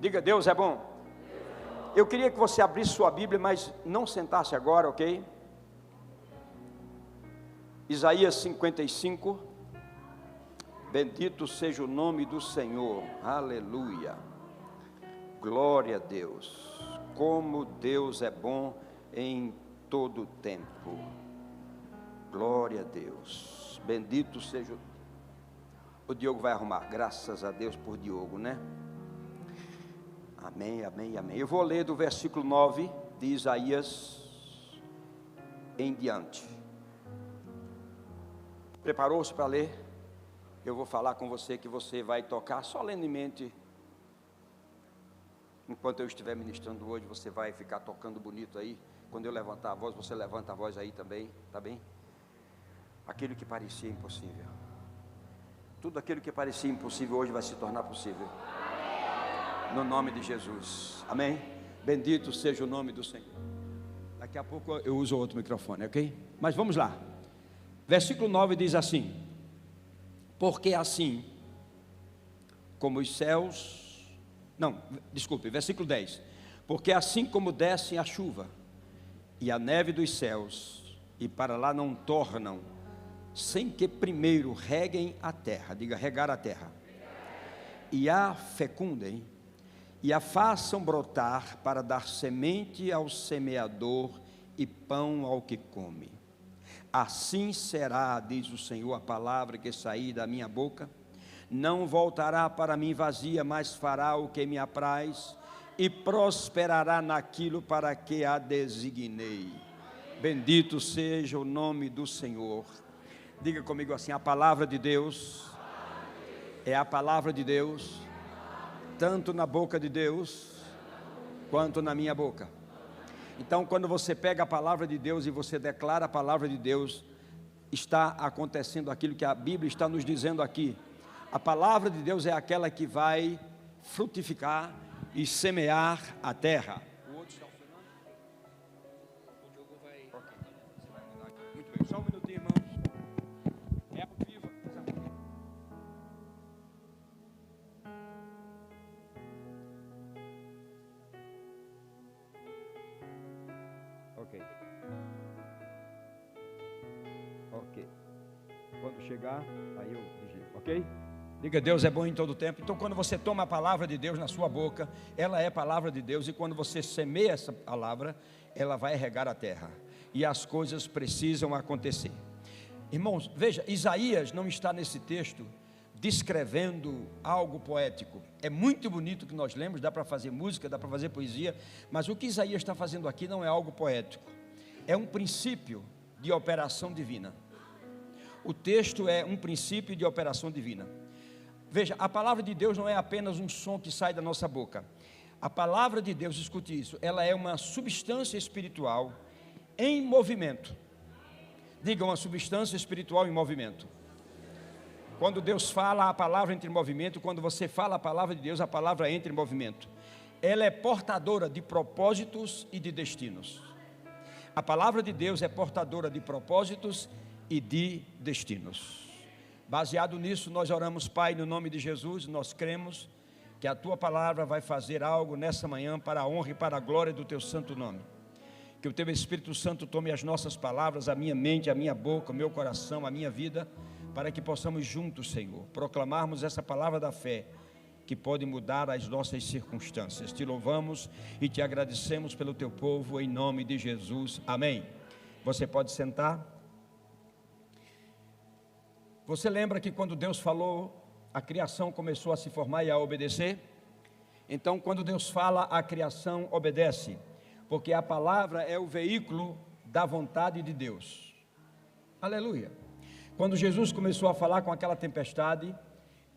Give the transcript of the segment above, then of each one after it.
Diga, Deus é bom. Eu queria que você abrisse sua Bíblia, mas não sentasse agora, ok? Isaías 55. Bendito seja o nome do Senhor. Aleluia. Glória a Deus. Como Deus é bom em todo tempo. Glória a Deus. Bendito seja o Diogo vai arrumar. Graças a Deus por Diogo, né? Amém, amém, amém. Eu vou ler do versículo 9 de Isaías em diante. Preparou-se para ler? Eu vou falar com você que você vai tocar solenemente. Enquanto eu estiver ministrando hoje, você vai ficar tocando bonito aí. Quando eu levantar a voz, você levanta a voz aí também, tá bem? Aquilo que parecia impossível. Tudo aquilo que parecia impossível hoje vai se tornar possível. No nome de Jesus. Amém? Bendito seja o nome do Senhor. Daqui a pouco eu uso outro microfone, ok? Mas vamos lá. Versículo 9 diz assim: porque assim como os céus... Não, desculpe, versículo 10. Porque assim como descem a chuva e a neve dos céus, e para lá não tornam, sem que primeiro reguem a terra, diga regar a terra, e a fecundem, e a façam brotar para dar semente ao semeador e pão ao que come. Assim será, diz o Senhor, a palavra que sair da minha boca. Não voltará para mim vazia, mas fará o que me apraz, e prosperará naquilo para que a designei. Bendito seja o nome do Senhor. Diga comigo assim: a palavra de Deus é a palavra de Deus, tanto na boca de Deus, quanto na minha boca. Então, quando você pega a palavra de Deus e você declara a palavra de Deus, está acontecendo aquilo que a Bíblia está nos dizendo aqui. A palavra de Deus é aquela que vai frutificar e semear a terra. O outro está funcionando? O Diogo vai... Ok, você vai mandar aqui. Muito bem, só um minutinho, irmãos. É ao vivo. Ok. Ok. Quando chegar, aí eu desligo, ok? Diga, Deus é bom em todo tempo. Então, quando você toma a palavra de Deus na sua boca, ela é palavra de Deus. E quando você semeia essa palavra, ela vai regar a terra. E as coisas precisam acontecer. Irmãos, veja, Isaías não está nesse texto descrevendo algo poético. É muito bonito que nós lemos, dá para fazer música, dá para fazer poesia. Mas o que Isaías está fazendo aqui não é algo poético. É um princípio de operação divina. O texto é um princípio de operação divina. Veja, a palavra de Deus não é apenas um som que sai da nossa boca. A palavra de Deus, escute isso, ela é uma substância espiritual em movimento. Diga, uma substância espiritual em movimento. Quando Deus fala, a palavra entra em movimento. Quando você fala a palavra de Deus, a palavra entra em movimento. Ela é portadora de propósitos e de destinos. A palavra de Deus é portadora de propósitos e de destinos. Baseado nisso, nós oramos, Pai, no nome de Jesus. Nós cremos que a Tua palavra vai fazer algo nessa manhã para a honra e para a glória do Teu santo nome. Que o Teu Espírito Santo tome as nossas palavras, a minha mente, a minha boca, o meu coração, a minha vida, para que possamos juntos, Senhor, proclamarmos essa palavra da fé, que pode mudar as nossas circunstâncias. Te louvamos e te agradecemos pelo Teu povo, em nome de Jesus. Amém. Você pode sentar. Você lembra que quando Deus falou, a criação começou a se formar e a obedecer? Então, quando Deus fala, a criação obedece, porque a palavra é o veículo da vontade de Deus. Aleluia. Quando Jesus começou a falar com aquela tempestade,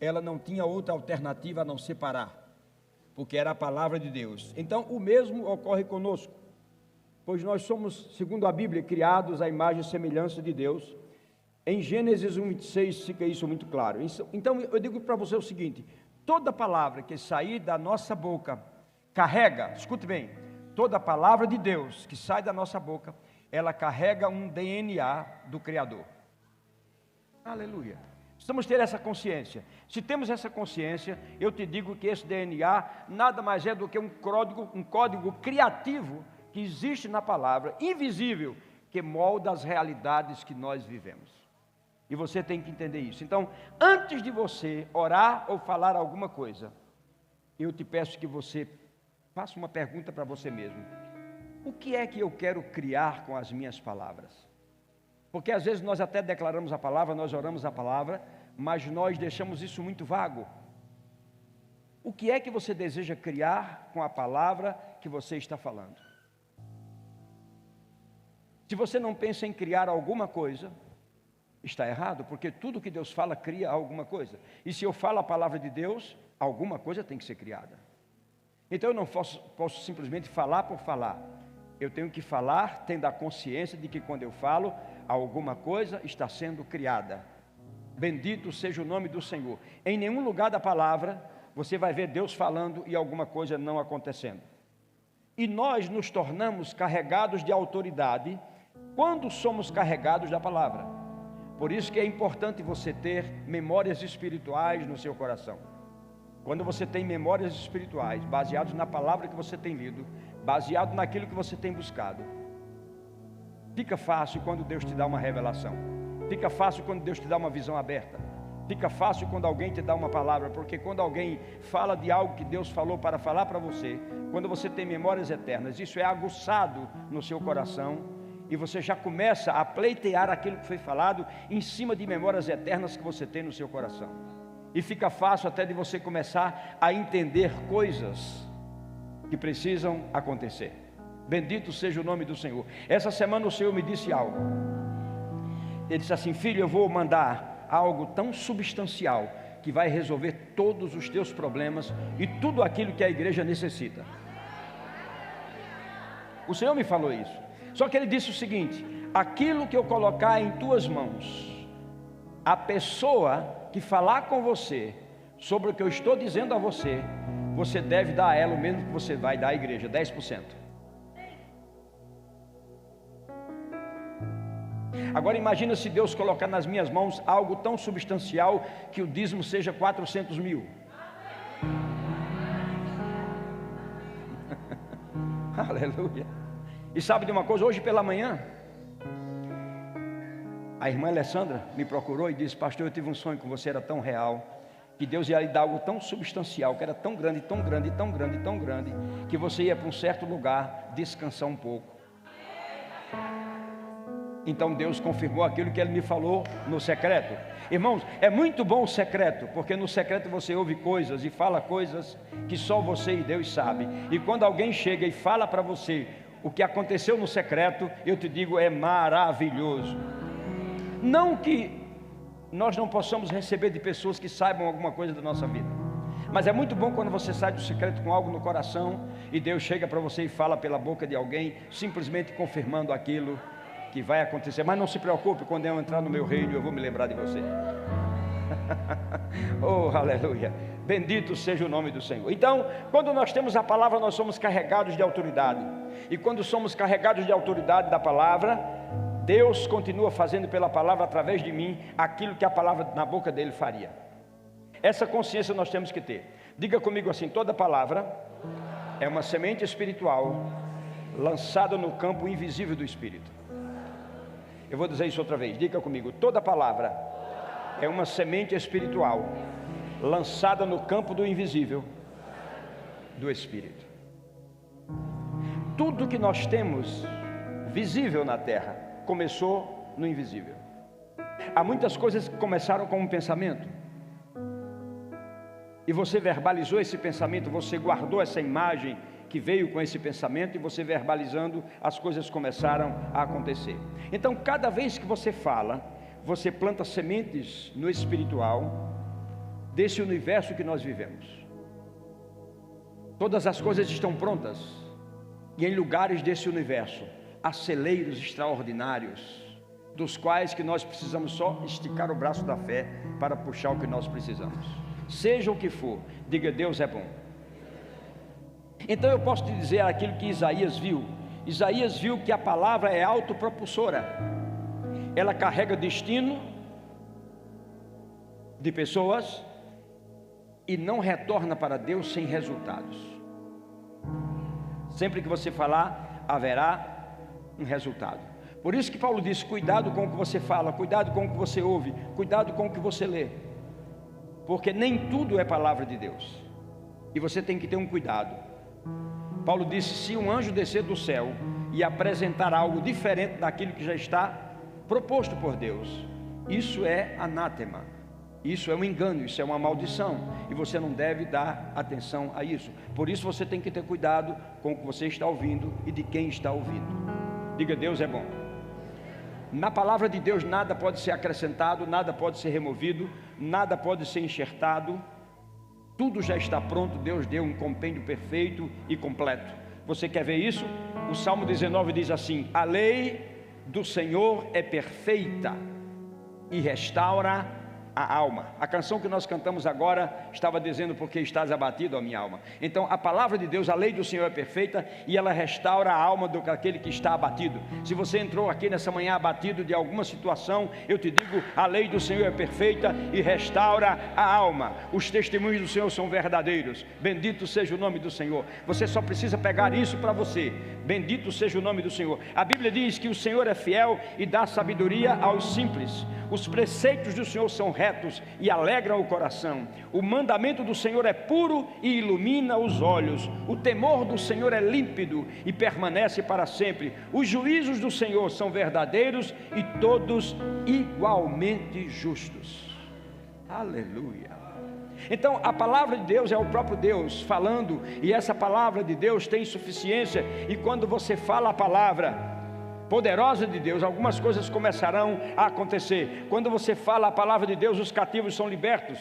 ela não tinha outra alternativa a não ser parar, porque era a palavra de Deus. Então, o mesmo ocorre conosco, pois nós somos, segundo a Bíblia, criados à imagem e semelhança de Deus. Em Gênesis 1:26 fica isso muito claro. Então eu digo para você o seguinte: toda palavra que sair da nossa boca carrega, escute bem, toda palavra de Deus que sai da nossa boca, ela carrega um DNA do Criador. Aleluia. Precisamos ter essa consciência. Se temos essa consciência, eu te digo que esse DNA nada mais é do que um código criativo que existe na palavra, invisível, que molda as realidades que nós vivemos. E você tem que entender isso. Então, antes de você orar ou falar alguma coisa, eu te peço que você faça uma pergunta para você mesmo. O que é que eu quero criar com as minhas palavras? Porque às vezes nós até declaramos a palavra, nós oramos a palavra, mas nós deixamos isso muito vago. O que é que você deseja criar com a palavra que você está falando? Se você não pensa em criar alguma coisa, está errado, porque tudo que Deus fala cria alguma coisa. E se eu falo a palavra de Deus, alguma coisa tem que ser criada. Então eu não posso simplesmente falar por falar. Eu tenho que falar tendo a consciência de que quando eu falo, alguma coisa está sendo criada. Bendito seja o nome do Senhor. Em nenhum lugar da palavra você vai ver Deus falando e alguma coisa não acontecendo. E nós nos tornamos carregados de autoridade quando somos carregados da palavra. Por isso que é importante você ter memórias espirituais no seu coração. Quando você tem memórias espirituais, baseados na palavra que você tem lido, baseado naquilo que você tem buscado, fica fácil quando Deus te dá uma revelação. Fica fácil quando Deus te dá uma visão aberta. Fica fácil quando alguém te dá uma palavra, porque quando alguém fala de algo que Deus falou para falar para você, quando você tem memórias eternas, isso é aguçado no seu coração, e você já começa a pleitear aquilo que foi falado em cima de memórias eternas que você tem no seu coração. E fica fácil até de você começar a entender coisas que precisam acontecer. Bendito seja o nome do Senhor. Essa semana o Senhor me disse algo. Ele disse assim: filho, eu vou mandar algo tão substancial que vai resolver todos os teus problemas e tudo aquilo que a igreja necessita. O Senhor me falou isso. Só que ele disse o seguinte: aquilo que eu colocar em tuas mãos, a pessoa que falar com você sobre o que eu estou dizendo a você, você deve dar a ela o mesmo que você vai dar à igreja, 10%. Agora imagina se Deus colocar nas minhas mãos algo tão substancial que o dízimo seja 400 mil. Aleluia. E sabe de uma coisa? Hoje pela manhã a irmã Alessandra me procurou e disse: pastor, eu tive um sonho com você, era tão real, que Deus ia lhe dar algo tão substancial, que era tão grande, tão grande, tão grande, tão grande, que você ia para um certo lugar descansar um pouco. Então Deus confirmou aquilo que Ele me falou no secreto. Irmãos, é muito bom o secreto, porque no secreto você ouve coisas e fala coisas que só você e Deus sabe. E quando alguém chega e fala para você o que aconteceu no secreto, eu te digo, é maravilhoso. Não que nós não possamos receber de pessoas que saibam alguma coisa da nossa vida, mas é muito bom quando você sai do secreto com algo no coração e Deus chega para você e fala pela boca de alguém, simplesmente confirmando aquilo que vai acontecer. Mas não se preocupe, quando eu entrar no meu reino eu vou me lembrar de você. Oh, aleluia, bendito seja o nome do Senhor. Então, quando nós temos a palavra, nós somos carregados de autoridade. E quando somos carregados de autoridade da palavra, Deus continua fazendo pela palavra através de mim aquilo que a palavra na boca dele faria. Essa consciência nós temos que ter. Diga comigo assim: toda palavra é uma semente espiritual lançada no campo invisível do Espírito. Eu vou dizer isso outra vez, diga comigo: toda palavra é uma semente espiritual lançada no campo do invisível do Espírito. Tudo que nós temos visível na terra começou no invisível. Há muitas coisas que começaram com um pensamento, e você verbalizou esse pensamento, você guardou essa imagem que veio com esse pensamento, e você verbalizando, as coisas começaram a acontecer. Então, cada vez que você fala, você planta sementes no espiritual desse universo que nós vivemos. Todas as coisas estão prontas, e em lugares desse universo há celeiros extraordinários, dos quais que nós precisamos só esticar o braço da fé para puxar o que nós precisamos. Seja o que for, diga: Deus é bom. Então eu posso te dizer aquilo que Isaías viu. Isaías viu que a palavra é autopropulsora. Ela carrega destino de pessoas e não retorna para Deus sem resultados. Sempre que você falar, haverá um resultado. Por isso que Paulo diz: cuidado com o que você fala, cuidado com o que você ouve, cuidado com o que você lê, porque nem tudo é palavra de Deus, e você tem que ter um cuidado. Paulo disse: se um anjo descer do céu e apresentar algo diferente daquilo que já está proposto por Deus, isso é anátema, isso é um engano, isso é uma maldição, e você não deve dar atenção a isso. Por isso você tem que ter cuidado com o que você está ouvindo e de quem está ouvindo. Diga: Deus é bom. Na palavra de Deus nada pode ser acrescentado, nada pode ser removido, nada pode ser enxertado. Tudo já está pronto. Deus deu um compêndio perfeito e completo. Você quer ver isso? O Salmo 19 diz assim: a lei do Senhor é perfeita e restaura a alma. A canção que nós cantamos agora estava dizendo: porque estás abatido, ó minha alma. Então a palavra de Deus, a lei do Senhor é perfeita e ela restaura a alma daquele que está abatido. Se você entrou aqui nessa manhã abatido de alguma situação, eu te digo: a lei do Senhor é perfeita e restaura a alma. Os testemunhos do Senhor são verdadeiros. Bendito seja o nome do Senhor. Você só precisa pegar isso para você. Bendito seja o nome do Senhor. A Bíblia diz que o Senhor é fiel e dá sabedoria aos simples. Os preceitos do Senhor são retos e alegram o coração. O mandamento do Senhor é puro e ilumina os olhos. O temor do Senhor é límpido e permanece para sempre. Os juízos do Senhor são verdadeiros e todos igualmente justos. Aleluia. Então a palavra de Deus é o próprio Deus falando, e essa palavra de Deus tem suficiência. E quando você fala a palavra poderosa de Deus, algumas coisas começarão a acontecer. Quando você fala a palavra de Deus, os cativos são libertos.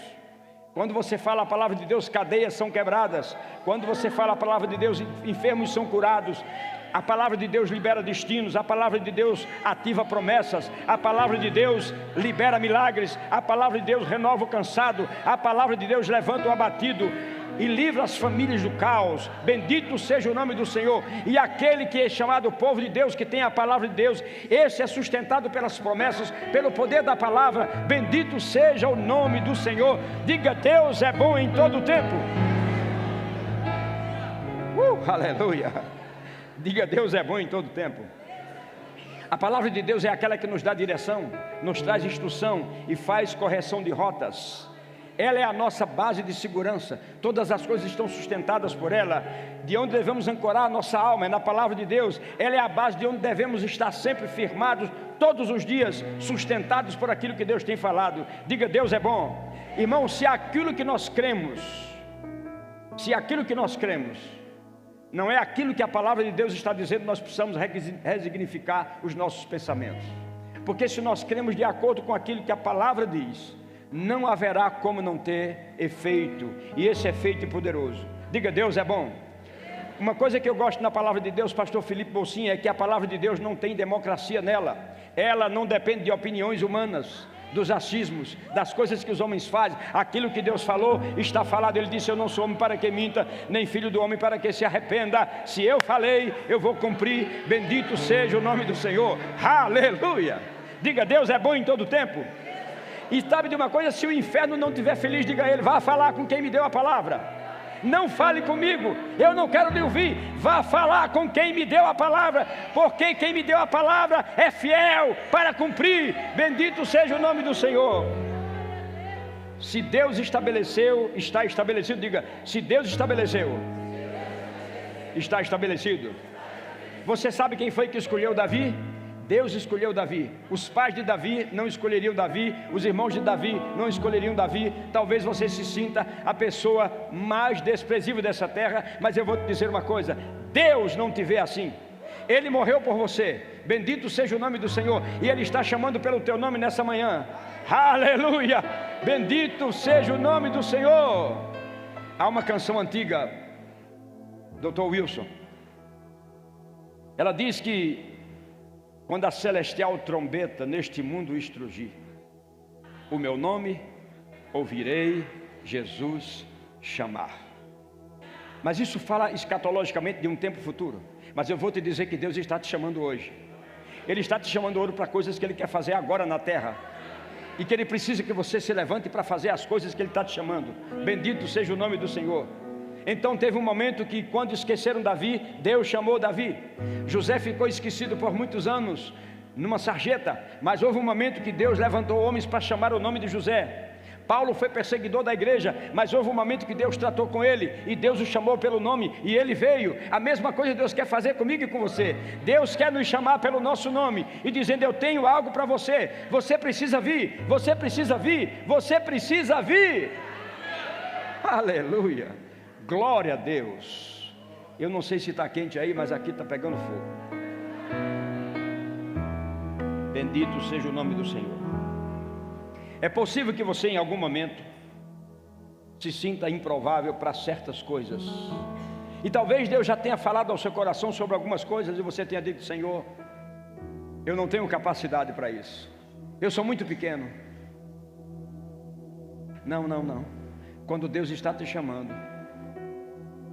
Quando você fala a palavra de Deus, cadeias são quebradas. Quando você fala a palavra de Deus, enfermos são curados. A palavra de Deus libera destinos, a palavra de Deus ativa promessas, a palavra de Deus libera milagres, a palavra de Deus renova o cansado, a palavra de Deus levanta o abatido e livra as famílias do caos. Bendito seja o nome do Senhor. E aquele que é chamado povo de Deus, que tem a palavra de Deus, esse é sustentado pelas promessas, pelo poder da palavra. Bendito seja o nome do Senhor. Diga: Deus é bom em todo o tempo. Aleluia. Diga: Deus é bom em todo o tempo. A palavra de Deus é aquela que nos dá direção, nos traz instrução e faz correção de rotas. Ela é a nossa base de segurança. Todas as coisas estão sustentadas por ela. De onde devemos ancorar a nossa alma é na palavra de Deus. Ela é a base de onde devemos estar sempre firmados, todos os dias, sustentados por aquilo que Deus tem falado. Diga: Deus é bom. Irmão, se aquilo que nós cremos não é aquilo que a palavra de Deus está dizendo, nós precisamos resignificar os nossos pensamentos. Porque se nós cremos de acordo com aquilo que a palavra diz, não haverá como não ter efeito, e esse efeito é poderoso. Diga: Deus é bom. Uma coisa que eu gosto na palavra de Deus, pastor Felipe Bolsinha, é que a palavra de Deus não tem democracia nela. Ela não depende de opiniões humanas, dos achismos, das coisas que os homens fazem. Aquilo que Deus falou, está falado. Ele disse: eu não sou homem para que minta, nem filho do homem para que se arrependa. Se eu falei, eu vou cumprir. Bendito seja o nome do Senhor. Aleluia. Diga: Deus é bom em todo o tempo. E sabe de uma coisa? Se o inferno não estiver feliz, diga a ele: vá falar com quem me deu a palavra. Não fale comigo, eu não quero lhe ouvir. Vá falar com quem me deu a palavra, porque quem me deu a palavra é fiel para cumprir. Bendito seja o nome do Senhor. Se Deus estabeleceu, está estabelecido. Diga: se Deus estabeleceu, está estabelecido. Você sabe quem foi que escolheu Davi? Deus escolheu Davi. Os pais de Davi não escolheriam Davi, os irmãos de Davi não escolheriam Davi. Talvez você se sinta a pessoa mais desprezível dessa terra, mas eu vou te dizer uma coisa: Deus não te vê assim. Ele morreu por você. Bendito seja o nome do Senhor. E Ele está chamando pelo teu nome nessa manhã. Aleluia. Bendito seja o nome do Senhor. Há uma canção antiga, Dr. Wilson. Ela diz que quando a celestial trombeta neste mundo estrugir, o meu nome ouvirei Jesus chamar. Mas isso fala escatologicamente de um tempo futuro. Mas eu vou te dizer que Deus está te chamando hoje. Ele está te chamando hoje para coisas que Ele quer fazer agora na terra. e que Ele precisa que você se levante para fazer as coisas que Ele está te chamando. Bendito seja o nome do Senhor. Então teve um momento que, quando esqueceram Davi, Deus chamou Davi. José ficou esquecido por muitos anos numa sarjeta, mas houve um momento que Deus levantou homens para chamar o nome de José. Paulo foi perseguidor da igreja, mas houve um momento que Deus tratou com ele, e Deus o chamou pelo nome, e ele veio. A mesma coisa Deus quer fazer comigo e com você. Deus quer nos chamar pelo nosso nome, e dizendo: eu tenho algo para você, você precisa vir, você precisa vir, você precisa vir. Aleluia, glória a Deus. Eu não sei se está quente aí, mas aqui está pegando fogo. Bendito seja o nome do Senhor. É possível que você em algum momento se sinta improvável para certas coisas, e talvez Deus já tenha falado ao seu coração sobre algumas coisas, e você tenha dito: Senhor, eu não tenho capacidade para isso, eu sou muito pequeno. Não. Quando Deus está te chamando,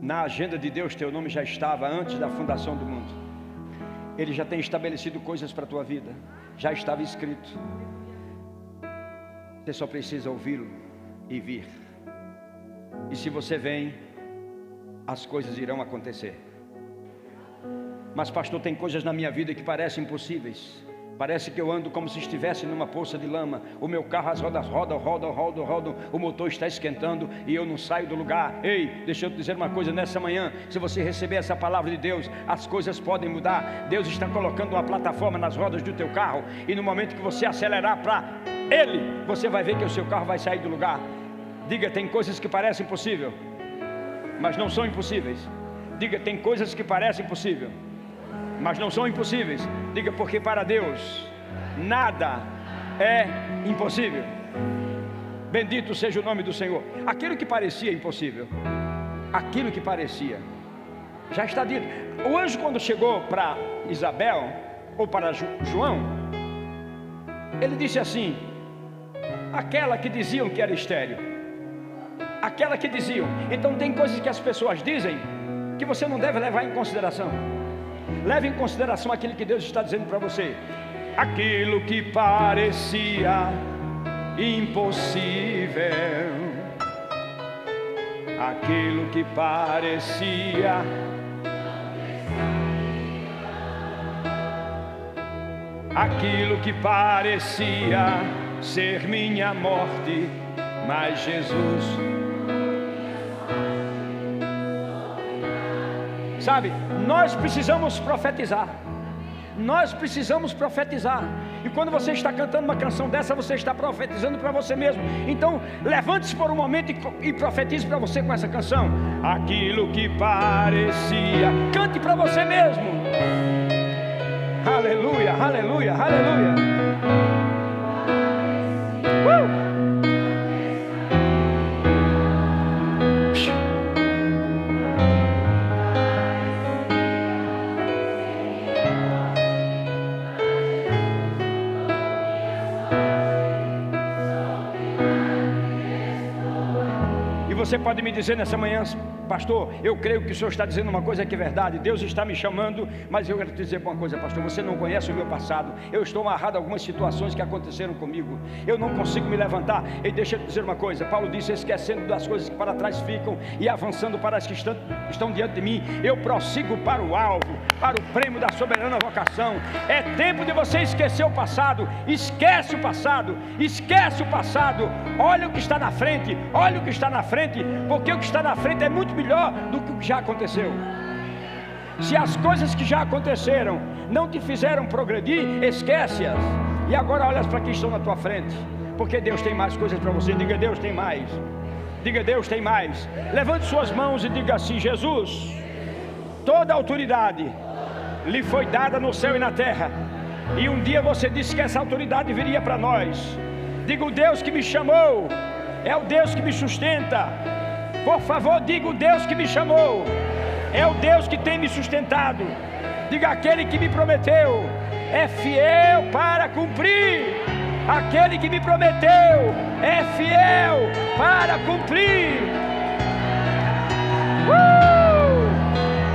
na agenda de Deus teu nome já estava antes da fundação do mundo. Ele já tem estabelecido coisas para a tua vida, já estava escrito. Você só precisa ouvi-lo e vir. E se você vem, as coisas irão acontecer. Mas pastor, tem coisas na minha vida que parecem impossíveis. Parece que eu ando como se estivesse numa poça de lama. O meu carro, as rodas rodam, o motor está esquentando e eu não saio do lugar. Ei, deixa eu te dizer uma coisa nessa manhã. Se você receber essa palavra de Deus, as coisas podem mudar. Deus está colocando uma plataforma nas rodas do teu carro, e no momento que você acelerar para Ele, você vai ver que o seu carro vai sair do lugar. Diga: tem coisas que parecem impossível, mas não são impossíveis. Diga: tem coisas que parecem impossível, mas não são impossíveis. Diga: porque para Deus nada é impossível. Bendito seja o nome do Senhor. Aquilo que parecia impossível, aquilo que parecia, já está dito. O anjo, quando chegou para Isabel, ou para João, ele disse assim: aquela que diziam que era estéril, aquela que diziam. Então tem coisas que as pessoas dizem que você não deve levar em consideração. Leve em consideração aquilo que Deus está dizendo para você. Aquilo que parecia impossível, aquilo que parecia ser minha morte, mas Jesus. Sabe, nós precisamos profetizar. Nós precisamos profetizar. E quando você está cantando uma canção dessa, você está profetizando para você mesmo. Então, levante-se por um momento e profetize para você com essa canção. Aquilo que parecia. Cante para você mesmo. Aleluia, aleluia, aleluia. Você pode me dizer nessa manhã: pastor, eu creio que o senhor está dizendo uma coisa que é verdade, Deus está me chamando, mas eu quero te dizer uma coisa, pastor, você não conhece o meu passado, eu estou amarrado a algumas situações que aconteceram comigo, eu não consigo me levantar. E deixa eu te dizer uma coisa, Paulo disse: esquecendo das coisas que para trás ficam e avançando para as que estão diante de mim, eu prossigo para o alvo, para o prêmio da soberana vocação. É tempo de você esquecer o passado. Esquece o passado, esquece o passado, olha o que está na frente, olha o que está na frente, porque o que está na frente é muito melhor do que o que já aconteceu. Se as coisas que já aconteceram não te fizeram progredir, esquece-as, e agora olha para que estão na tua frente, porque Deus tem mais coisas para você. Diga: Deus tem mais. Diga: Deus tem mais. Levante suas mãos e diga assim: Jesus, toda a autoridade lhe foi dada no céu e na terra, e um dia você disse que essa autoridade viria para nós. Diga: o Deus que me chamou é o Deus que me sustenta. Por favor, diga: o Deus que me chamou é o Deus que tem me sustentado. Diga: aquele que me prometeu é fiel para cumprir. Aquele que me prometeu é fiel para cumprir.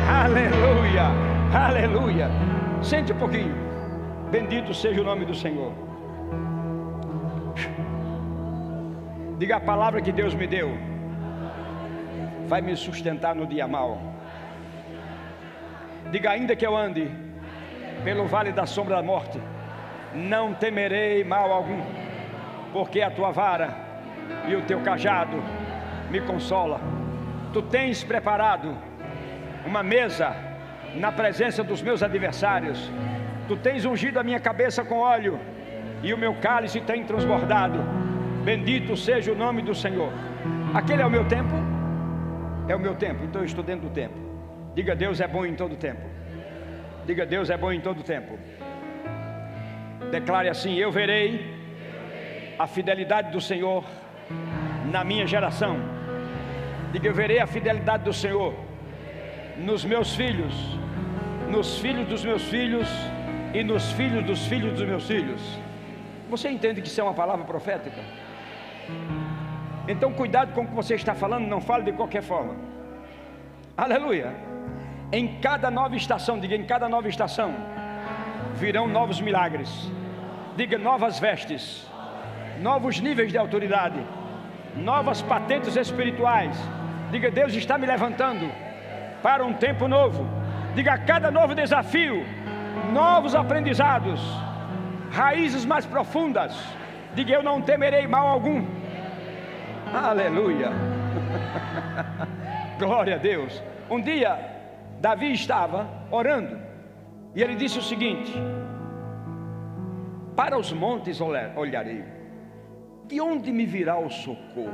Aleluia, aleluia. Sente um pouquinho. Bendito seja o nome do Senhor. Diga: a palavra que Deus me deu vai me sustentar no dia mau. Diga: ainda que eu ande pelo vale da sombra da morte, não temerei mal algum, porque a tua vara e o teu cajado me consola. Tu tens preparado uma mesa na presença dos meus adversários. Tu tens ungido a minha cabeça com óleo, e o meu cálice tem transbordado. Bendito seja o nome do Senhor. Aquele é o meu tempo? É o meu tempo, então eu estou dentro do tempo. Diga: Deus é bom em todo tempo. Diga: Deus é bom em todo tempo. Declare assim: eu verei a fidelidade do Senhor na minha geração. Diga: eu verei a fidelidade do Senhor nos meus filhos, nos filhos dos meus filhos e nos filhos dos filhos dos meus filhos. Você entende que isso é uma palavra profética? Então cuidado com o que você está falando, não fale de qualquer forma. Aleluia. Em cada nova estação, diga: em cada nova estação virão novos milagres. Diga: novas vestes, novos níveis de autoridade, novas patentes espirituais. Diga: Deus está me levantando para um tempo novo. Diga: a cada novo desafio, novos aprendizados, raízes mais profundas. Diga: eu não temerei mal algum. Aleluia. Glória a Deus. Um dia Davi estava orando e ele disse o seguinte: para os montes olharei, de onde me virá o socorro?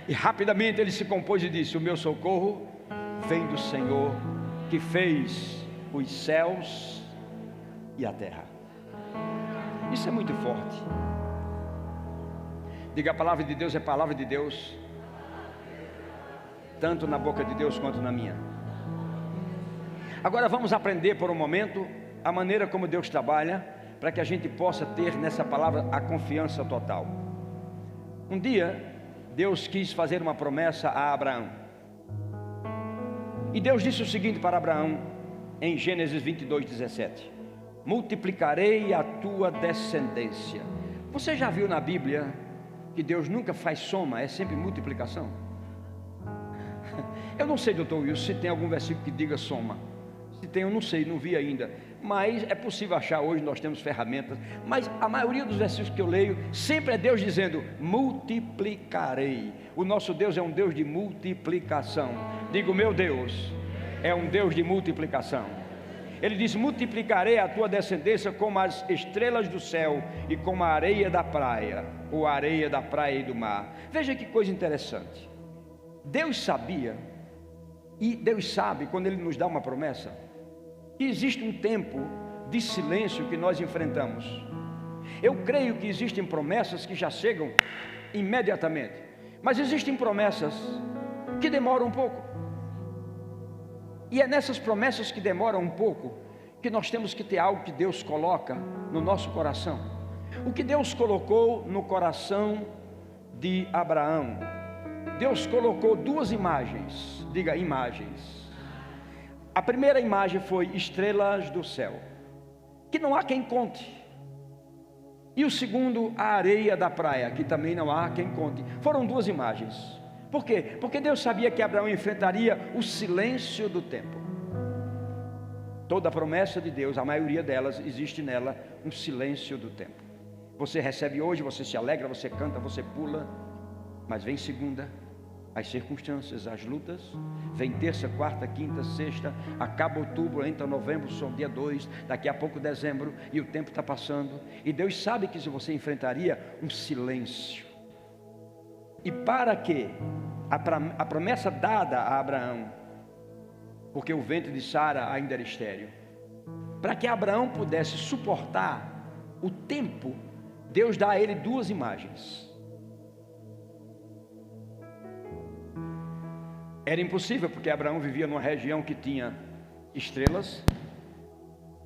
E rapidamente ele se compôs e disse: o meu socorro vem do Senhor, que fez os céus e a terra. Isso é muito forte. Diga: a palavra de Deus é palavra de Deus, tanto na boca de Deus quanto na minha. Agora vamos aprender por um momento a maneira como Deus trabalha, para que a gente possa ter nessa palavra a confiança total. Um dia Deus quis fazer uma promessa a Abraão, e Deus disse o seguinte para Abraão em Gênesis 22:17: multiplicarei a tua descendência. Você já viu na Bíblia que Deus nunca faz soma, é sempre multiplicação? Eu não sei, doutor Wilson, se tem algum versículo que diga soma. Se tem, eu não sei, não vi ainda, mas é possível achar. Hoje nós temos ferramentas, mas a maioria dos versículos que eu leio, sempre é Deus dizendo: multiplicarei. O nosso Deus é um Deus de multiplicação. Digo: meu Deus é um Deus de multiplicação. Ele diz: multiplicarei a tua descendência como as estrelas do céu e como a areia da praia, ou a areia da praia e do mar. Veja que coisa interessante. Deus sabia, e Deus sabe, quando Ele nos dá uma promessa, que existe um tempo de silêncio que nós enfrentamos. Eu creio que existem promessas que já chegam imediatamente, mas existem promessas que demoram um pouco. E é nessas promessas que demoram um pouco que nós temos que ter algo que Deus coloca no nosso coração. O que Deus colocou no coração de Abraão? Deus colocou duas imagens. Diga: imagens. A primeira imagem foi estrelas do céu, que não há quem conte. E o segundo, a areia da praia, que também não há quem conte. Foram duas imagens. Por quê? Porque Deus sabia que Abraão enfrentaria o silêncio do tempo. Toda a promessa de Deus, a maioria delas, existe nela um silêncio do tempo. Você recebe hoje, você se alegra, você canta, você pula, mas vem segunda, as circunstâncias, as lutas, vem terça, quarta, quinta, sexta, acaba outubro, entra novembro, só dia 2, daqui a pouco dezembro, e o tempo está passando, e Deus sabe que você enfrentaria um silêncio. E para que a promessa dada a Abraão, porque o ventre de Sara ainda era estéril, para que Abraão pudesse suportar o tempo, Deus dá a ele duas imagens. Era impossível, porque Abraão vivia numa região que tinha estrelas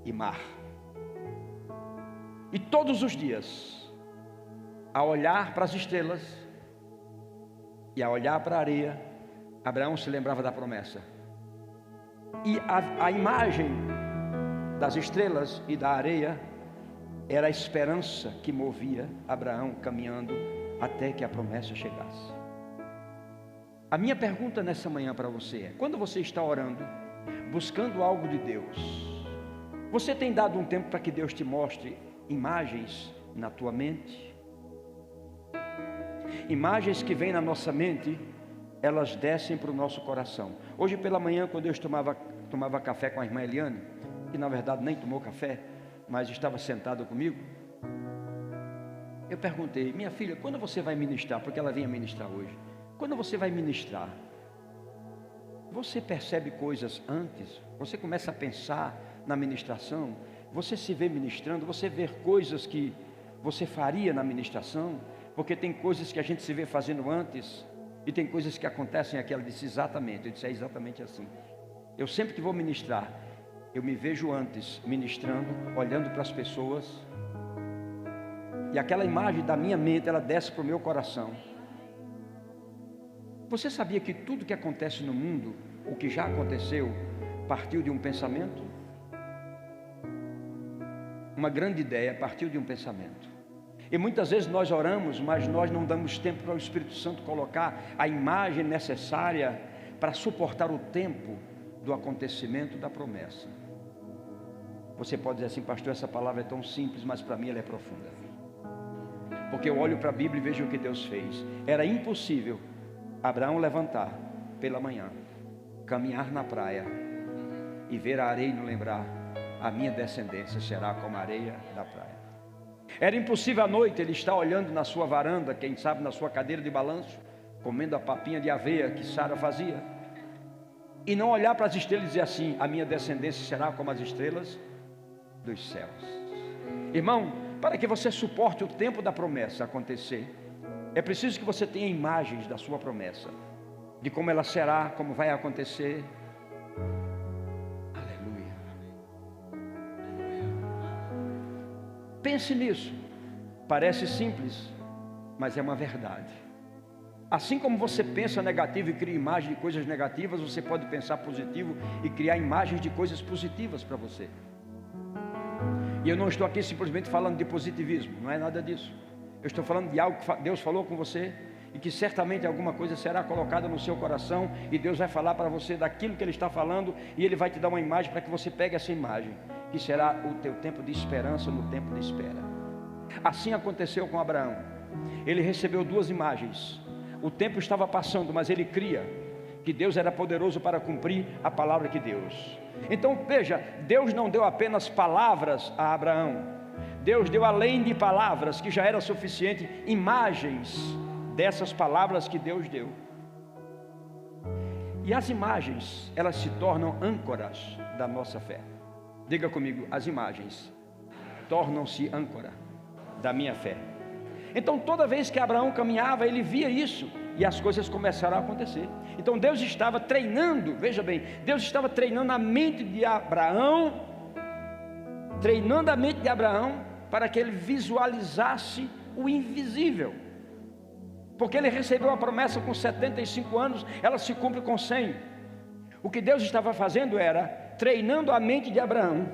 e mar. E todos os dias, a olhar para as estrelas e a olhar para a areia, Abraão se lembrava da promessa. E a imagem das estrelas e da areia Era a esperança que movia Abraão caminhando até que a promessa chegasse. A minha pergunta nessa manhã para você é: quando você está orando, buscando algo de Deus, você tem dado um tempo para que Deus te mostre imagens na tua mente? Imagens que vêm na nossa mente, elas descem para o nosso coração. Hoje pela manhã, quando eu tomava café com a irmã Eliane, que na verdade nem tomou café, mas estava sentada comigo, eu perguntei: minha filha, quando você vai ministrar? Porque ela vinha ministrar hoje. Quando você vai ministrar, você percebe coisas antes? Você começa a pensar na ministração? Você se vê ministrando? Você vê coisas que você faria na ministração? Porque tem coisas que a gente se vê fazendo antes, e tem coisas que acontecem aqui. Ela disse: exatamente. Eu disse: é exatamente assim. Eu sempre que vou ministrar, eu me vejo antes ministrando, olhando para as pessoas, e aquela imagem da minha mente, ela desce para o meu coração. Você sabia que tudo que acontece no mundo, o que já aconteceu, partiu de um pensamento? Uma grande ideia partiu de um pensamento. E muitas vezes nós oramos, mas nós não damos tempo para o Espírito Santo colocar a imagem necessária para suportar o tempo do acontecimento da promessa. Você pode dizer assim: pastor, essa palavra é tão simples, mas para mim ela é profunda. Porque eu olho para a Bíblia e vejo o que Deus fez. Era impossível Abraão levantar pela manhã, caminhar na praia e ver a areia e não lembrar: a minha descendência será como a areia da praia. Era impossível à noite ele estar olhando na sua varanda, quem sabe na sua cadeira de balanço, comendo a papinha de aveia que Sara fazia, e não olhar para as estrelas e dizer assim: a minha descendência será como as estrelas dos céus. Irmão, para que você suporte o tempo da promessa acontecer, é preciso que você tenha imagens da sua promessa, de como ela será, como vai acontecer. Aleluia. Pense nisso. Parece simples, mas é uma verdade. Assim como você pensa negativo e cria imagem de coisas negativas, você pode pensar positivo e criar imagens de coisas positivas para você. E eu não estou aqui simplesmente falando de positivismo, não é nada disso. Eu estou falando de algo que Deus falou com você, e que certamente alguma coisa será colocada no seu coração, e Deus vai falar para você daquilo que Ele está falando, e Ele vai te dar uma imagem para que você pegue essa imagem, que será o teu tempo de esperança no tempo de espera. Assim aconteceu com Abraão. Ele recebeu duas imagens. O tempo estava passando, mas ele cria que Deus era poderoso para cumprir a palavra que Deus. Então veja, Deus não deu apenas palavras a Abraão. Deus deu, além de palavras, que já era suficiente, imagens dessas palavras que Deus deu. E as imagens, elas se tornam âncoras da nossa fé. Diga comigo: as imagens tornam-se âncora da minha fé. Então toda vez que Abraão caminhava, ele via isso, e as coisas começaram a acontecer. Então Deus estava treinando, veja bem, Deus estava treinando a mente de Abraão, para que ele visualizasse o invisível. Porque ele recebeu a promessa com 75 anos, ela se cumpre com 100. O que Deus estava fazendo era treinando a mente de Abraão,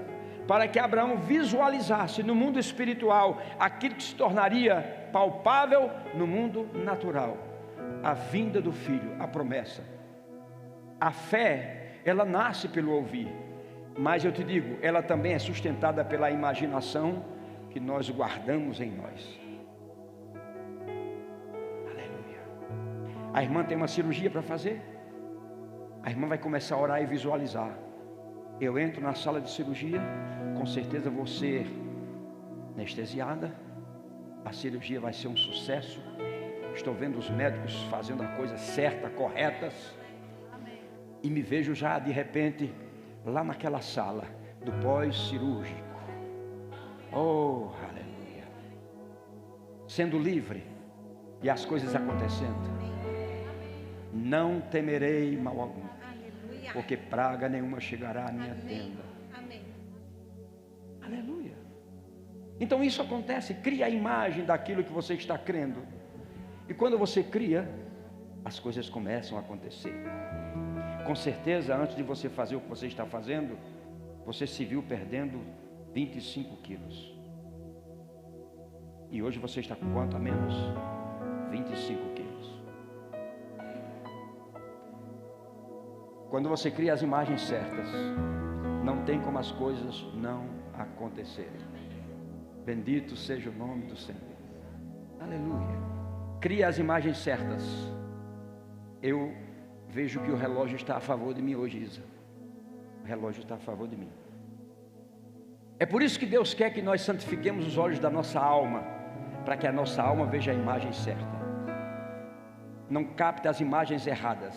para que Abraão visualizasse no mundo espiritual aquilo que se tornaria palpável no mundo natural: a vinda do Filho, a promessa. A fé, ela nasce pelo ouvir, mas eu te digo, ela também é sustentada pela imaginação que nós guardamos em nós. Aleluia. A irmã tem uma cirurgia para fazer. A irmã vai começar a orar e visualizar: eu entro na sala de cirurgia, com certeza vou ser anestesiada, a cirurgia vai ser um sucesso, estou vendo os médicos fazendo a coisa certa, corretas, e me vejo já de repente lá naquela sala do pós-cirúrgico. Oh, aleluia, sendo livre e as coisas acontecendo. Não temerei mal algum, porque praga nenhuma chegará à minha tenda. Aleluia. Então isso acontece, cria a imagem daquilo que você está crendo, e quando você cria, as coisas começam a acontecer. Com certeza, antes de você fazer o que você está fazendo, você se viu perdendo 25 quilos. E hoje você está com quanto a menos? 25 quilos. Quando você cria as imagens certas, não tem como as coisas não acontecerem. Bendito seja o nome do Senhor. Aleluia. Cria as imagens certas. Eu vejo que o relógio está a favor de mim hoje, Isa. O relógio está a favor de mim. É por isso que Deus quer que nós santifiquemos os olhos da nossa alma, para que a nossa alma veja a imagem certa. Não capte as imagens erradas.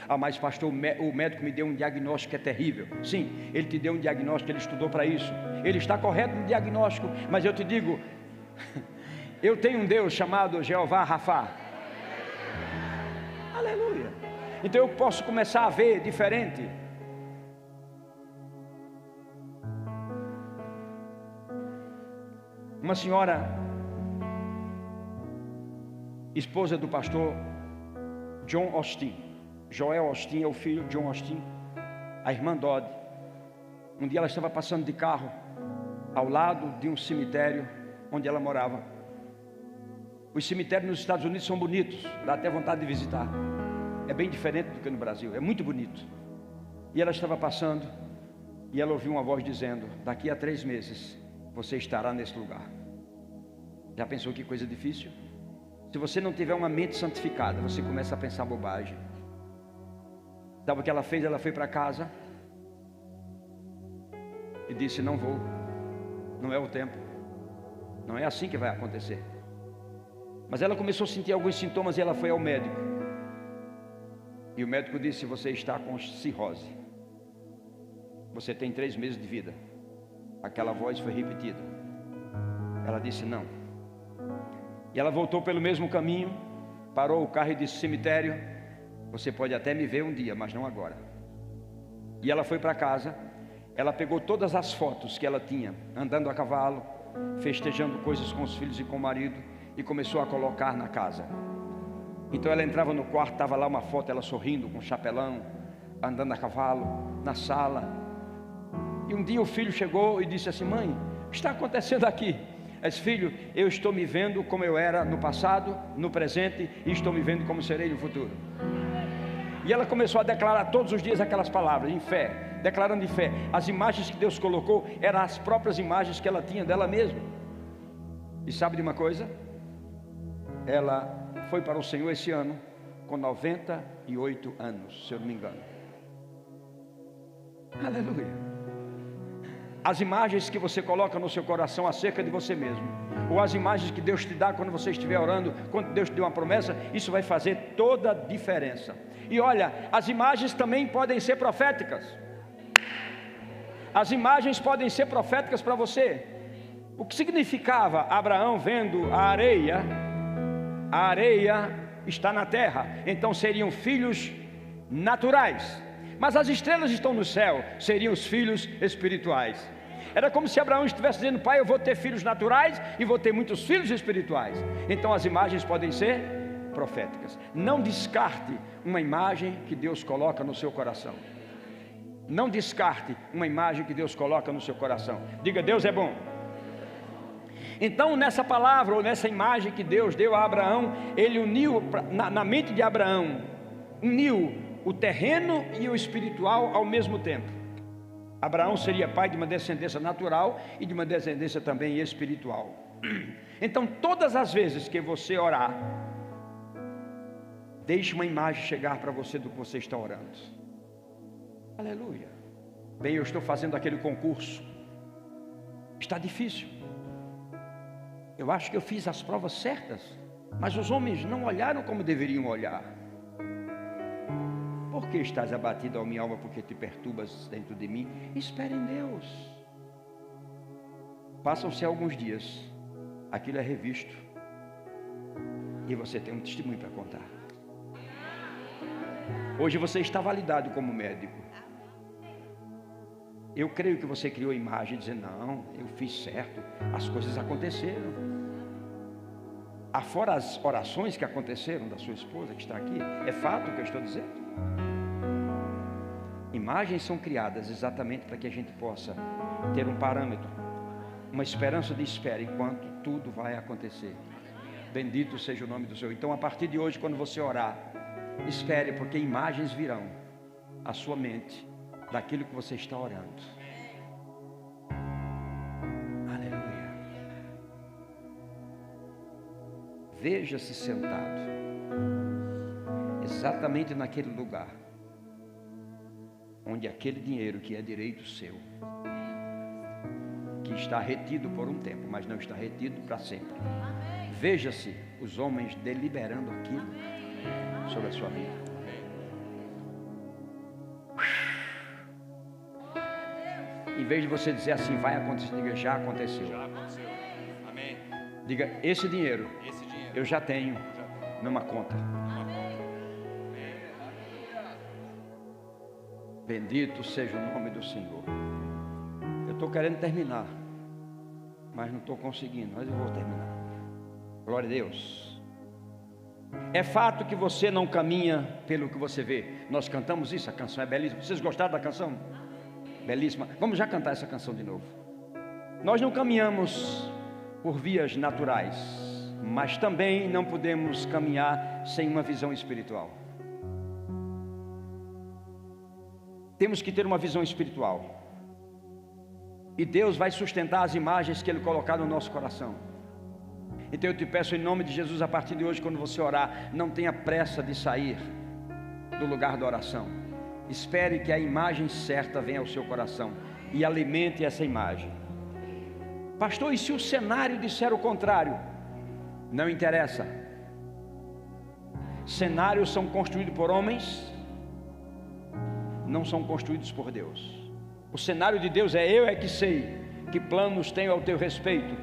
Ah, mas pastor, o médico me deu um diagnóstico que é terrível. Sim, ele te deu um diagnóstico, ele estudou para isso. Ele está correto no diagnóstico, mas eu te digo, eu tenho um Deus chamado Jeová Rafá. Aleluia. Então eu posso começar a ver diferente. Uma senhora, esposa do pastor John Austin. Joel Austin é o filho de John Austin. A irmã Dodd. Um dia ela estava passando de carro ao lado de um cemitério onde ela morava. Os cemitérios nos Estados Unidos são bonitos, dá até vontade de visitar. É bem diferente do que no Brasil, é muito bonito. E ela estava passando e ela ouviu uma voz dizendo: daqui a 3 meses você estará nesse lugar. Já pensou que coisa difícil? Se você não tiver uma mente santificada, você começa a pensar bobagem. Sabe o que ela fez? Ela foi para casa e disse: não vou, não é o tempo, não é assim que vai acontecer. Mas ela começou a sentir alguns sintomas e ela foi ao médico. E o médico disse: você está com cirrose, você tem 3 meses de vida. Aquela voz foi repetida. Ela disse: não. E ela voltou pelo mesmo caminho, parou o carro e disse: cemitério, você pode até me ver um dia, mas não agora. E ela foi para casa. Ela pegou todas as fotos que ela tinha, andando a cavalo, festejando coisas com os filhos e com o marido, e começou a colocar na casa. Então ela entrava no quarto, estava lá uma foto, ela sorrindo, com um chapelão, andando a cavalo, na sala. E um dia o filho chegou e disse assim: mãe, o que está acontecendo aqui? Ela disse: filho, eu estou me vendo como eu era no passado, no presente, e estou me vendo como serei no futuro. E ela começou a declarar todos os dias aquelas palavras, em fé, declarando em fé. As imagens que Deus colocou eram as próprias imagens que ela tinha dela mesma. E sabe de uma coisa? Ela foi para o Senhor esse ano com 98 anos, se eu não me engano. Aleluia. As imagens que você coloca no seu coração acerca de você mesmo, ou as imagens que Deus te dá quando você estiver orando, quando Deus te deu uma promessa, isso vai fazer toda a diferença. E olha, as imagens também podem ser proféticas. As imagens podem ser proféticas para você. O que significava Abraão vendo a areia? A areia está na terra, então seriam filhos naturais. Mas as estrelas estão no céu, seriam os filhos espirituais. Era como se Abraão estivesse dizendo: pai, eu vou ter filhos naturais e vou ter muitos filhos espirituais. Então as imagens podem ser proféticas. Não descarte uma imagem que Deus coloca no seu coração. Não descarte uma imagem que Deus coloca no seu coração. Diga: Deus é bom. Então nessa palavra, ou nessa imagem que Deus deu a Abraão, Ele uniu na mente de Abraão, uniu o terreno e o espiritual ao mesmo tempo. Abraão seria pai de uma descendência natural e de uma descendência também espiritual. Então todas as vezes que você orar, deixe uma imagem chegar para você do que você está orando. Aleluia. Bem, eu estou fazendo aquele concurso, está difícil. Eu acho que eu fiz as provas certas, mas os homens não olharam como deveriam olhar. Por que estás abatido, ó minha alma, porque te perturbas dentro de mim? Espere em Deus. Passam-se alguns dias, aquilo é revisto, e você tem um testemunho para contar. Hoje você está validado como médico. Eu creio que você criou imagem dizendo: não, eu fiz certo, as coisas aconteceram. Afora as orações que aconteceram da sua esposa que está aqui, é fato o que eu estou dizendo. Imagens são criadas exatamente para que a gente possa ter um parâmetro, uma esperança de espera, enquanto tudo vai acontecer. Bendito seja o nome do Senhor. Então, a partir de hoje, quando você orar, espere, porque imagens virão à sua mente daquilo que você está orando. Aleluia. Veja-se sentado exatamente naquele lugar onde aquele dinheiro que é direito seu, que está retido por um tempo, mas não está retido para sempre. Veja-se os homens deliberando aquilo sobre a sua vida. Em vez de você dizer assim, vai acontecer, diga, já aconteceu. Já aconteceu. Amém. Diga, esse dinheiro eu já tenho numa conta. Bendito seja o nome do Senhor. Eu estou querendo terminar, mas não estou conseguindo, mas eu vou terminar. Glória a Deus. É fato que você não caminha pelo que você vê. Nós cantamos isso, a canção é belíssima. Vocês gostaram da canção? Belíssima. Vamos já cantar essa canção de novo. Nós não caminhamos por vias naturais, mas também não podemos caminhar sem uma visão espiritual. Temos que ter uma visão espiritual. E Deus vai sustentar as imagens que Ele colocar no nosso coração. Então eu te peço em nome de Jesus, a partir de hoje, quando você orar, não tenha pressa de sair do lugar da oração. Espere que a imagem certa venha ao seu coração e alimente essa imagem. Pastor, e se o cenário disser o contrário? Não interessa. Cenários são construídos por homens, não são construídos por Deus. O cenário de Deus é: eu é que sei que planos tenho ao teu respeito.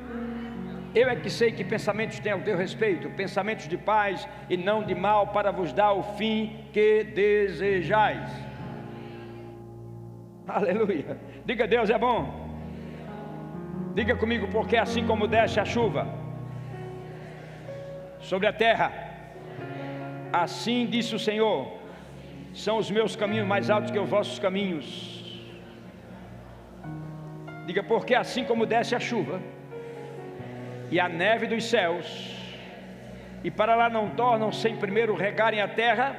Eu é que sei que pensamentos tenho ao teu respeito, pensamentos de paz e não de mal, para vos dar o fim que desejais. Aleluia. Diga, Deus é bom. Diga comigo, porque assim como desce a chuva sobre a terra, assim disse o Senhor, são os meus caminhos mais altos que os vossos caminhos. Diga, porque assim como desce a chuva e a neve dos céus, e para lá não tornam sem primeiro regarem a terra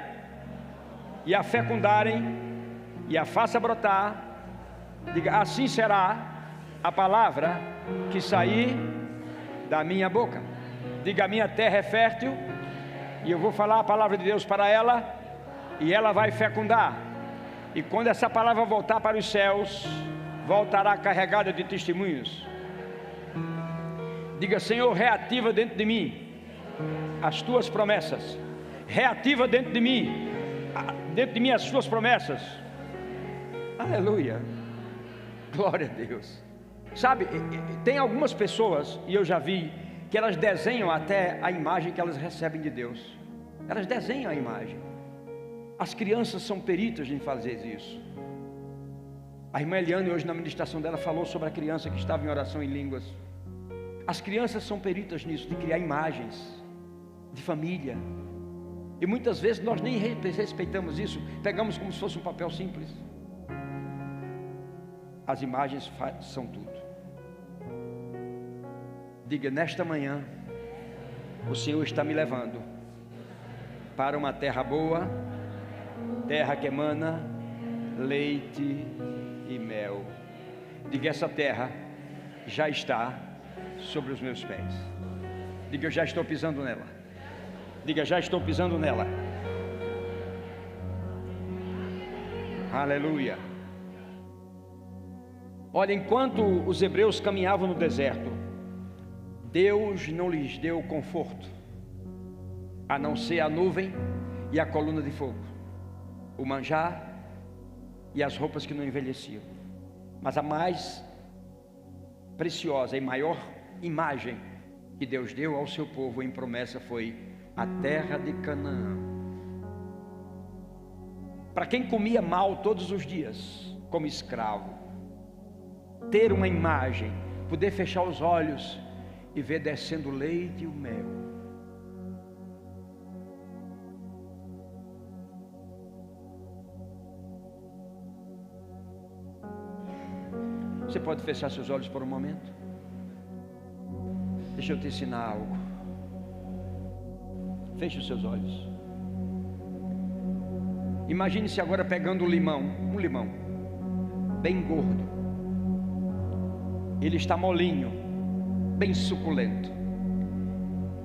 e a fecundarem e a faça brotar, diga, assim será a palavra que sair da minha boca. Diga, a minha terra é fértil e eu vou falar a palavra de Deus para ela, e ela vai fecundar, e quando essa palavra voltar para os céus, voltará carregada de testemunhos. Diga, Senhor, reativa dentro de mim as tuas promessas. Reativa dentro de mim as tuas promessas. Aleluia. Glória a Deus. Sabe, tem algumas pessoas, e eu já vi, que elas desenham até a imagem que elas recebem de Deus. Elas desenham a imagem. As crianças são peritas em fazer isso. A irmã Eliane, hoje na ministração dela, falou sobre a criança que estava em oração em línguas. As crianças são peritas nisso, de criar imagens de família. E muitas vezes nós nem respeitamos isso, pegamos como se fosse um papel simples. As imagens são tudo. Diga, nesta manhã, o Senhor está me levando para uma terra boa, terra que emana leite e mel. Diga, essa terra já está sobre os meus pés. Diga, eu já estou pisando nela. Diga, já estou pisando nela. Aleluia. Olha, enquanto os hebreus caminhavam no deserto, Deus não lhes deu conforto, a não ser a nuvem e a coluna de fogo, o manjar e as roupas que não envelheciam. Mas a mais preciosa e maior imagem que Deus deu ao seu povo em promessa foi a terra de Canaã. Para quem comia mal todos os dias, como escravo, ter uma imagem, poder fechar os olhos e ver descendo o leite e o mel. Você pode fechar seus olhos por um momento? Deixa eu te ensinar algo. Feche os seus olhos. Imagine-se agora pegando um limão bem gordo. Ele está molinho, bem suculento.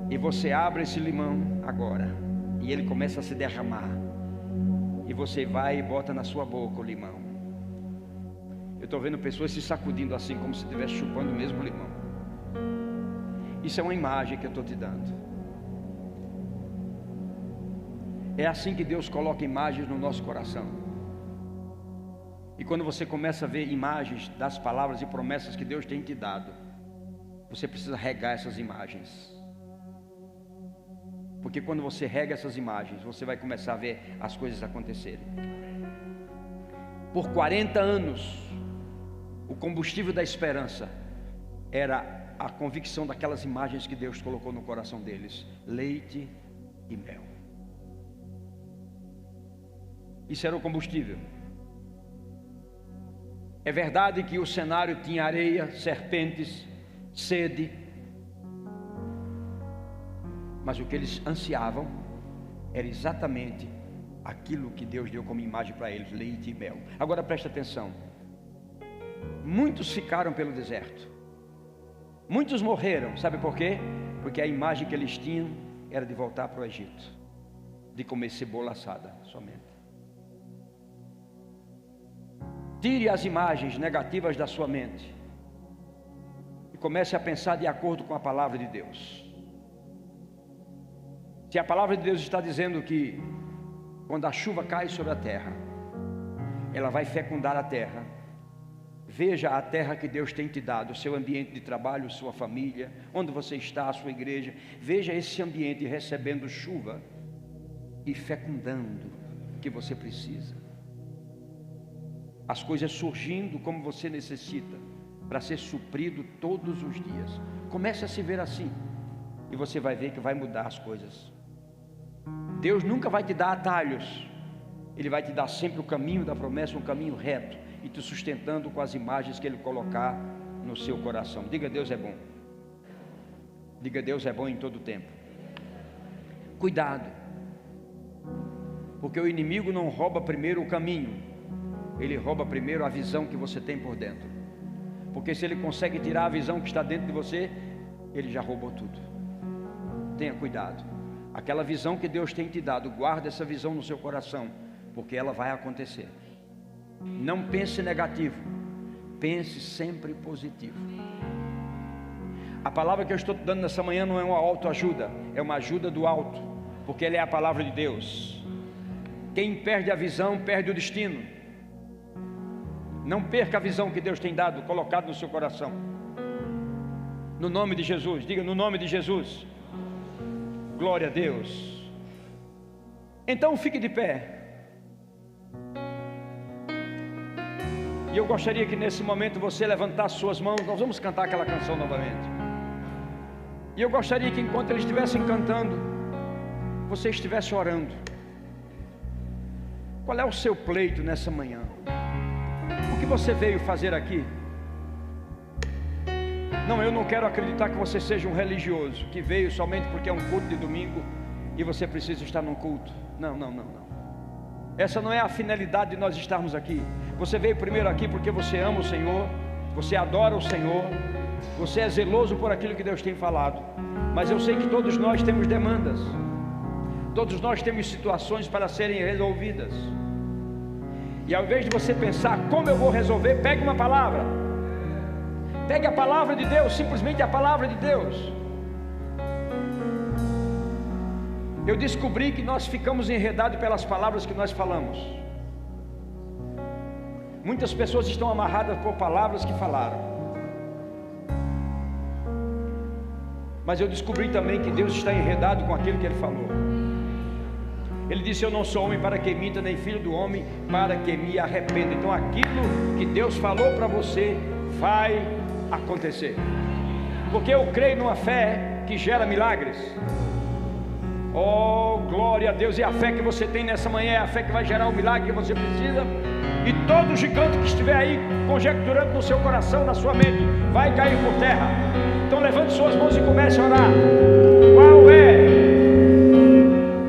E você abre esse limão agora, e ele começa a se derramar. E você vai e bota na sua boca o limão. Eu estou vendo pessoas se sacudindo assim, como se estivesse chupando o mesmo limão. Isso é uma imagem que eu estou te dando. É assim que Deus coloca imagens no nosso coração. E quando você começa a ver imagens das palavras e promessas que Deus tem te dado, você precisa regar essas imagens. Porque quando você rega essas imagens, você vai começar a ver as coisas acontecerem. Por 40 anos, o combustível da esperança era a convicção daquelas imagens que Deus colocou no coração deles: leite e mel. Isso era o combustível. É verdade que o cenário tinha areia, serpentes, sede, mas o que eles ansiavam era exatamente aquilo que Deus deu como imagem para eles: leite e mel. Agora preste atenção. Muitos ficaram pelo deserto, muitos morreram. Sabe por quê? Porque a imagem que eles tinham era de voltar para o Egito, de comer cebola assada somente. Tire as imagens negativas da sua mente e comece a pensar de acordo com a palavra de Deus. Se a palavra de Deus está dizendo que quando a chuva cai sobre a terra, ela vai fecundar a terra, veja a terra que Deus tem te dado, o seu ambiente de trabalho, sua família, onde você está, a sua igreja. Veja esse ambiente recebendo chuva e fecundando o que você precisa. As coisas surgindo como você necessita, para ser suprido todos os dias. Comece a se ver assim, e você vai ver que vai mudar as coisas. Deus nunca vai te dar atalhos, Ele vai te dar sempre o caminho da promessa, um caminho reto, e te sustentando com as imagens que Ele colocar no seu coração. Diga: Deus é bom. Diga: Deus é bom em todo o tempo. Cuidado, porque o inimigo não rouba primeiro o caminho, ele rouba primeiro a visão que você tem por dentro. Porque se ele consegue tirar a visão que está dentro de você, ele já roubou tudo. Tenha cuidado. Aquela visão que Deus tem te dado, guarda essa visão no seu coração, porque ela vai acontecer. Não pense negativo, pense sempre positivo. A palavra que eu estou te dando nessa manhã não é uma autoajuda, é uma ajuda do alto, porque ela é a palavra de Deus. Quem perde a visão, perde o destino. Não perca a visão que Deus tem dado, colocado no seu coração. No nome de Jesus, diga: no nome de Jesus. Glória a Deus. Então fique de pé. E eu gostaria que nesse momento você levantasse suas mãos. Nós vamos cantar aquela canção novamente. E eu gostaria que enquanto eles estivessem cantando, você estivesse orando. Qual é o seu pleito nessa manhã? O que você veio fazer aqui? Não, eu não quero acreditar que você seja um religioso que veio somente porque é um culto de domingo e você precisa estar num culto. Não. Essa não é a finalidade de nós estarmos aqui. Você veio primeiro aqui porque você ama o Senhor, você adora o Senhor, você é zeloso por aquilo que Deus tem falado. Mas eu sei que todos nós temos demandas, todos nós temos situações para serem resolvidas. E ao invés de você pensar como eu vou resolver, pegue uma palavra. Pegue a palavra de Deus, simplesmente a palavra de Deus. Eu descobri que nós ficamos enredados pelas palavras que nós falamos. Muitas pessoas estão amarradas por palavras que falaram. Mas eu descobri também que Deus está enredado com aquilo que Ele falou. Ele disse: eu não sou homem para que minta, nem filho do homem para que me arrependa. Então aquilo que Deus falou para você vai acontecer, porque eu creio numa fé que gera milagres. Oh, glória a Deus! E a fé que você tem nessa manhã é a fé que vai gerar o milagre que você precisa. E todo gigante que estiver aí conjecturando no seu coração, na sua mente, vai cair por terra. Então levante suas mãos e comece a orar.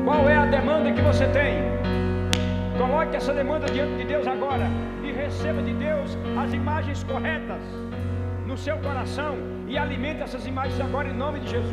Qual é a demanda que você tem? Coloque essa demanda diante de Deus agora e receba de Deus as imagens corretas no seu coração e alimente essas imagens agora em nome de Jesus.